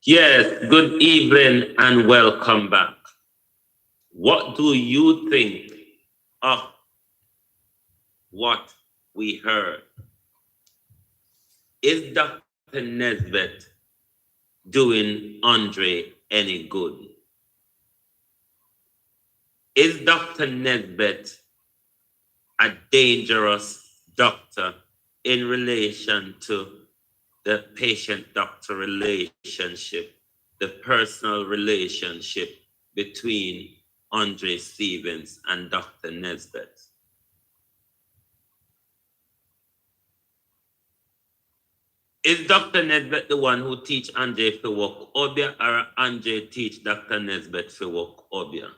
Yes, good evening and welcome back. What do you think of what we heard? Is Dr. Nesbitt doing Andre any good? Is Dr. Nesbitt a dangerous doctor in relation to the patient-doctor relationship, the personal relationship between Andre Stevens and Dr. Nesbitt? Is Dr. Nesbitt the one who teach Andre to work obia, or Andre teach Dr. Nesbitt to work obia?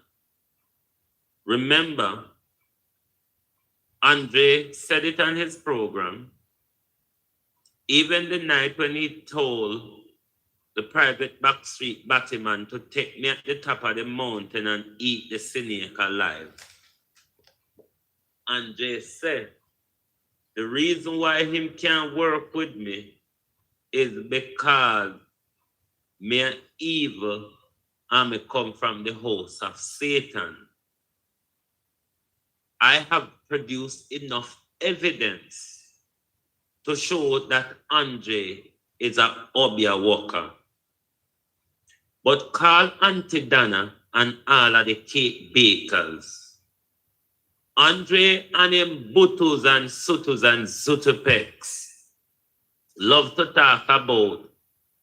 Remember, Andre said it on his program, even the night when he told the private backstreet battyman to take me at the top of the mountain and eat the snake alive. Andre said, the reason why him can't work with me is because me are evil and me come from the house of Satan. I have produced enough evidence to show that Andre is a obia worker. But call Auntie Dana and all of the cake bakers. Andre and him butus and sutus and zutupex love to talk about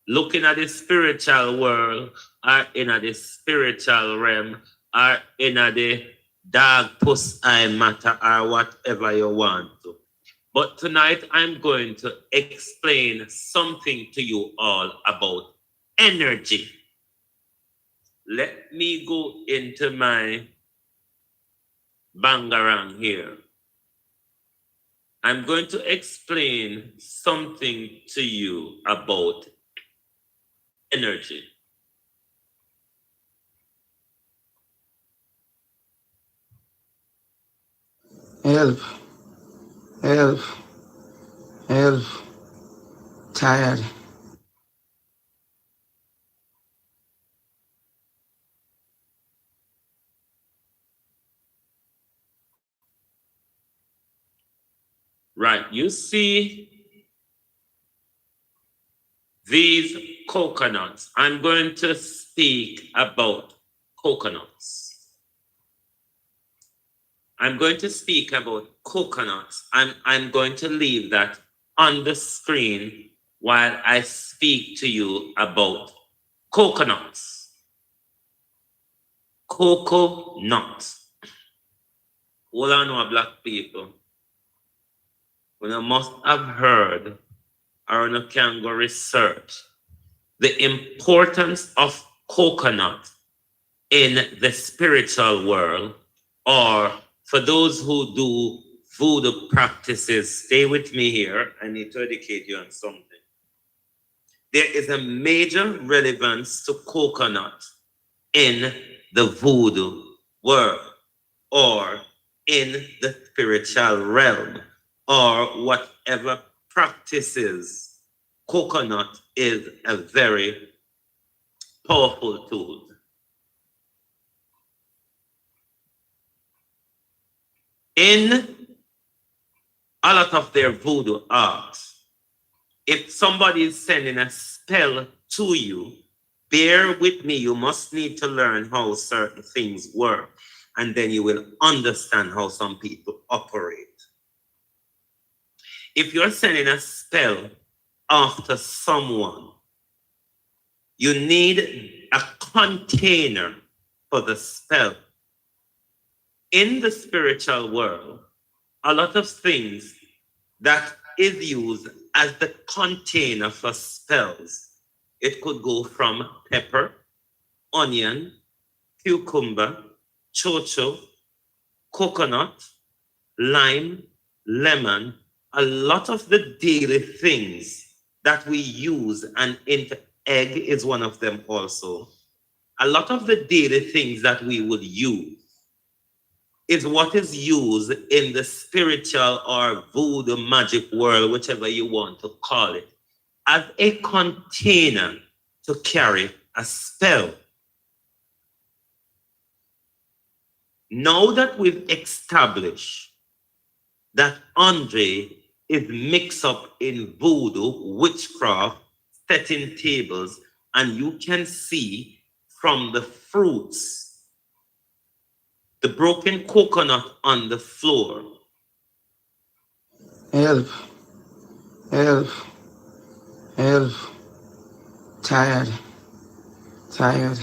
looking at the spiritual world or in the spiritual realm or in the dark puss eye matter or whatever you want to. But tonight I'm going to explain something to you all about energy. Let me go into my bangarang here. I'm going to explain something to you about energy. Help, help, help, tired. Right, you see these coconuts. I'm going to speak about coconuts. I'm going to speak about coconuts, and I'm going to leave that on the screen while I speak to you about coconuts. Coconuts. All I know, black people, when you must have heard or you can go research the importance of coconut in the spiritual world, or for those who do voodoo practices, stay with me here. I need to educate you on something. There is a major relevance to coconut in the voodoo world or in the spiritual realm or whatever practices. Coconut is a very powerful tool. In a lot of their voodoo art, if somebody is sending a spell to you, bear with me, you must need to learn how certain things work, and then you will understand how some people operate. If you're sending a spell after someone, you need a container for the spell. In the spiritual world, a lot of things that is used as the container for spells. It could go from pepper, onion, cucumber, chocho, coconut, lime, lemon, a lot of the daily things that we use, and egg is one of them also. A lot of the daily things that we would use is what is used in the spiritual or voodoo magic world, whichever you want to call it, as a container to carry a spell. Now that we've established that Andre is mixed up in voodoo, witchcraft, setting tables, and you can see from the fruits, the broken coconut on the floor. Help, help, help. Tired, tired,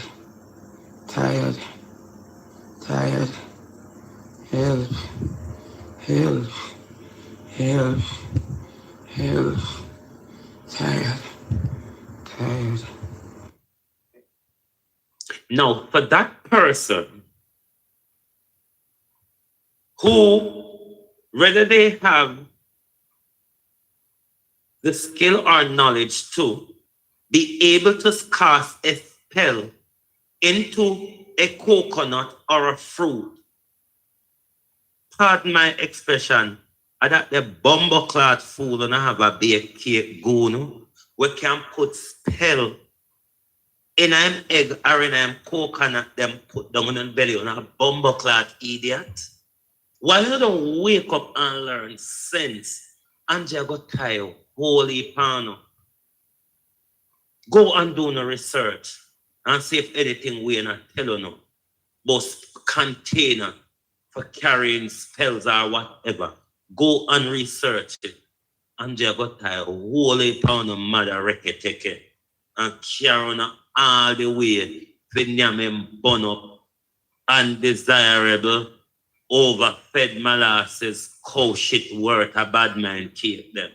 tired, tired. Help, help, help, help. Tired, tired. Now, for that person who, whether they have the skill or knowledge to be able to cast a spell into a coconut or a fruit, pardon my expression, I that the bumbo clot fool and I have a baked cake goon, we can put spell in an egg or in a coconut, them put down on the belly on a bumbo clot idiot. Why you don't wake up and learn sense? And you got tired, holy pano. Go and do no research and see if anything we not tell you no. But container for carrying spells or whatever. Go and research it. And you got tired, holy pound of mother reketeke. And carry on all the way for them burn up undesirable overfed molasses, cow shit worth a bad man keep them.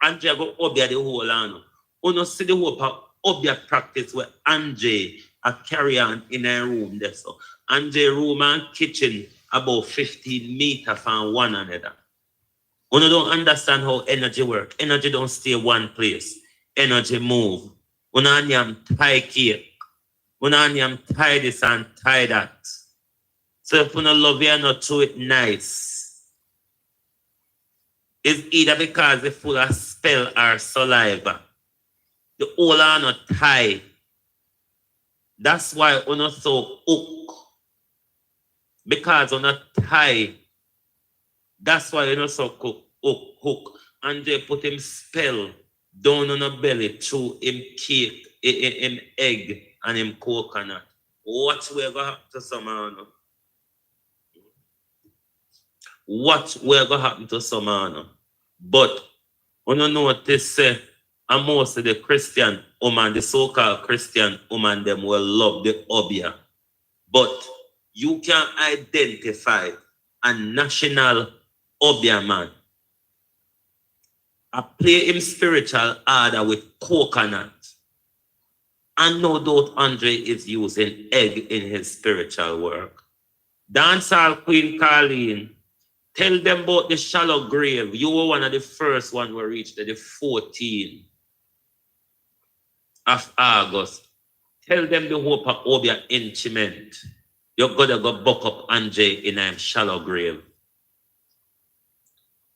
And you go obia the whole ano. Uno see the whole obia practice where Andre a carry on in a room there. So Andre room and kitchen about 15 meters from one another. Uno don't understand how energy work. Energy don't stay one place. Energy move. Uno anyam tie cake. Uno anyam tie this and tie that. So if you don't love you, not do it nice. It's either because it's full of spell or saliva. The whole are not tie. That's why you're not so hook. Because you're not tie. That's why you're not so hook. And they put him spell down on the belly through him cake, him egg, and him coconut. What will go happen to someone? What will go happen to someone? But when you notice, and most of the Christian woman, the so-called Christian woman, them will love the obia. But you can identify a national obia man. I play him spiritual order with coconut. And no doubt Andre is using egg in his spiritual work. Dancehall Queen Carleen, tell them about the shallow grave. You were one of the first one who reached the 14th of August. Tell them the hope of Obia instrument. You're gonna go buck up Andre in a shallow grave.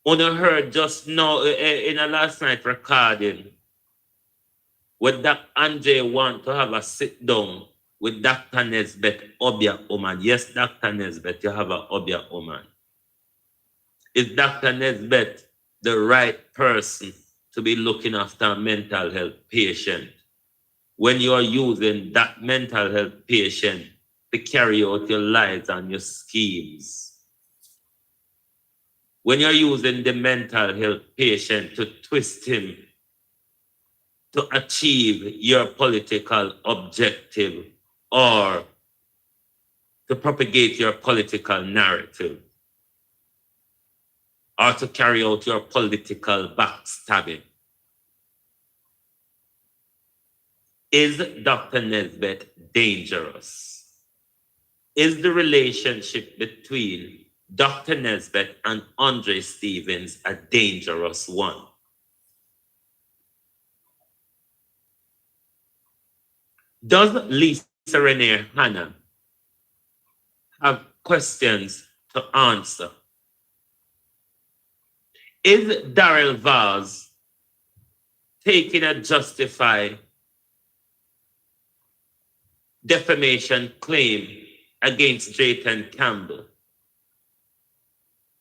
Una heard just now in a last night recording with that Andre want to have a sit down with Dr. Nesbeth Obia Oman. Yes, Dr. Nesbeth, you have a Obia Oman. Is Dr. Nesbeth the right person to be looking after a mental health patient when you are using that mental health patient to carry out your lives and your schemes? When you're using the mental health patient to twist him to achieve your political objective or to propagate your political narrative or to carry out your political backstabbing. Is Dr. Nesbeth dangerous? Is the relationship between Dr. Nesbeth and Andre Stevens a dangerous one? Does Lisa Renee Hanna have questions to answer? Is Darrell Vaz taking a justify defamation claim against Drayton Campbell?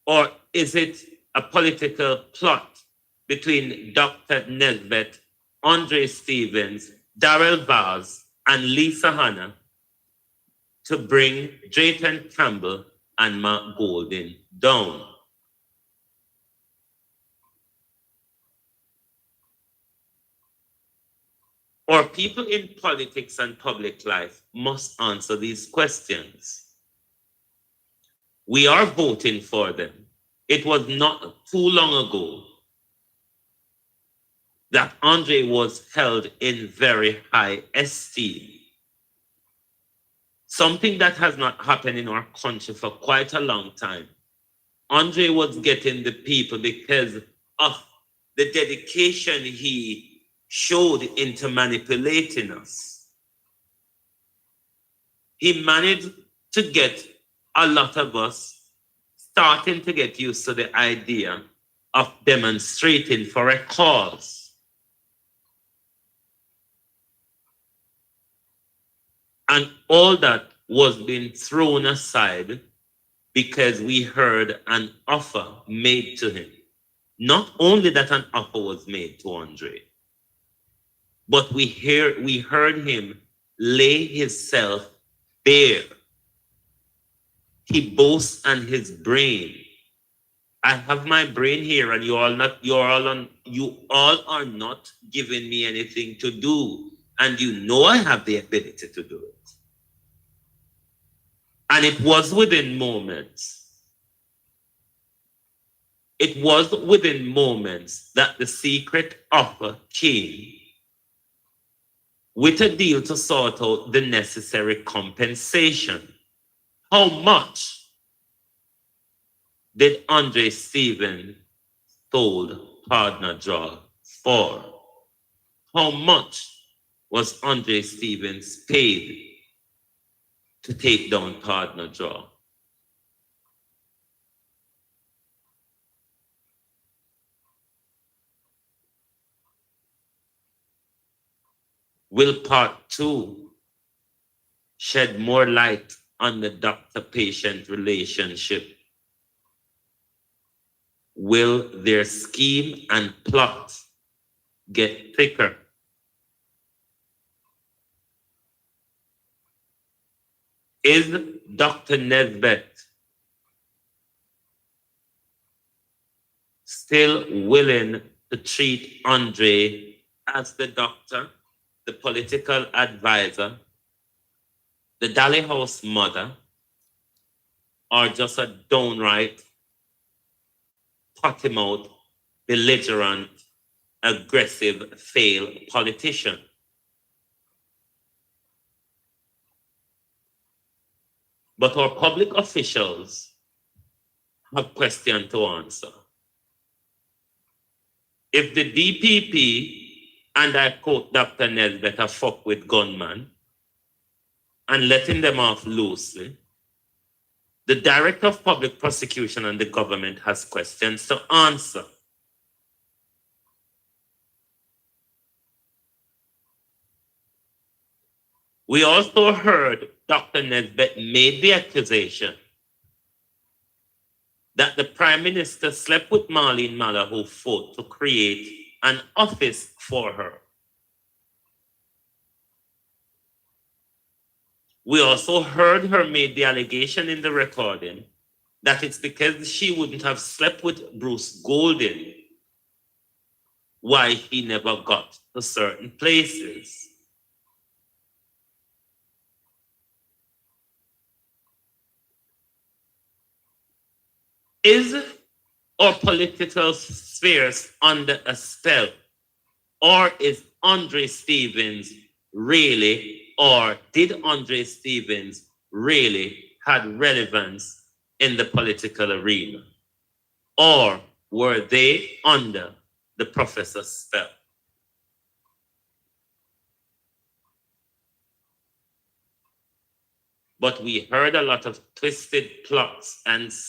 Or is it a political plot between Dr. Nesbitt, Andre Stevens, Darrell Vaz, and Lisa Hanna to bring Drayton Campbell and Mark Golding down? Or people in politics and public life must answer these questions. We are voting for them. It was not too long ago that Andre was held in very high esteem. Something that has not happened in our country for quite a long time. Andre was getting the people because of the dedication he showed into manipulating us. He managed to get a lot of us starting to get used to the idea of demonstrating for a cause. And all that was being thrown aside because we heard an offer made to him. Not only that an offer was made to Andre, but we heard him lay himself bare. He boasts on his brain. I have my brain here, and you all are not giving me anything to do. And you know I have the ability to do it. And it was within moments. It was within moments that the secret offer came with a deal to sort out the necessary compensation. How much did Andre Stevens sold Partner Draw for? How much was Andre Stevens paid to take down Partner Draw? Will part two shed more light on the doctor-patient relationship? Will their scheme and plot get thicker? Is Dr. Nesbitt still willing to treat Andre as the doctor, the political advisor, the Dally House mother, or just a downright potty mouth, belligerent, aggressive, failed politician? But our public officials have questions to answer. If the DPP, and I quote Dr. Nesbitt, a fuck with gunman, and letting them off loosely, the Director of Public Prosecution and the government has questions to answer. We also heard Dr. Nesbitt made the accusation that the Prime Minister slept with Marlene Malahou Fort to create an office for her. We also heard her make the allegation in the recording that it's because she wouldn't have slept with Bruce Golding why he never got to certain places. Is our political spheres under a spell? Or is Andre Stevens really, or did Andre Stevens really had relevance in the political arena? Or were they under the professor's spell? But we heard a lot of twisted plots and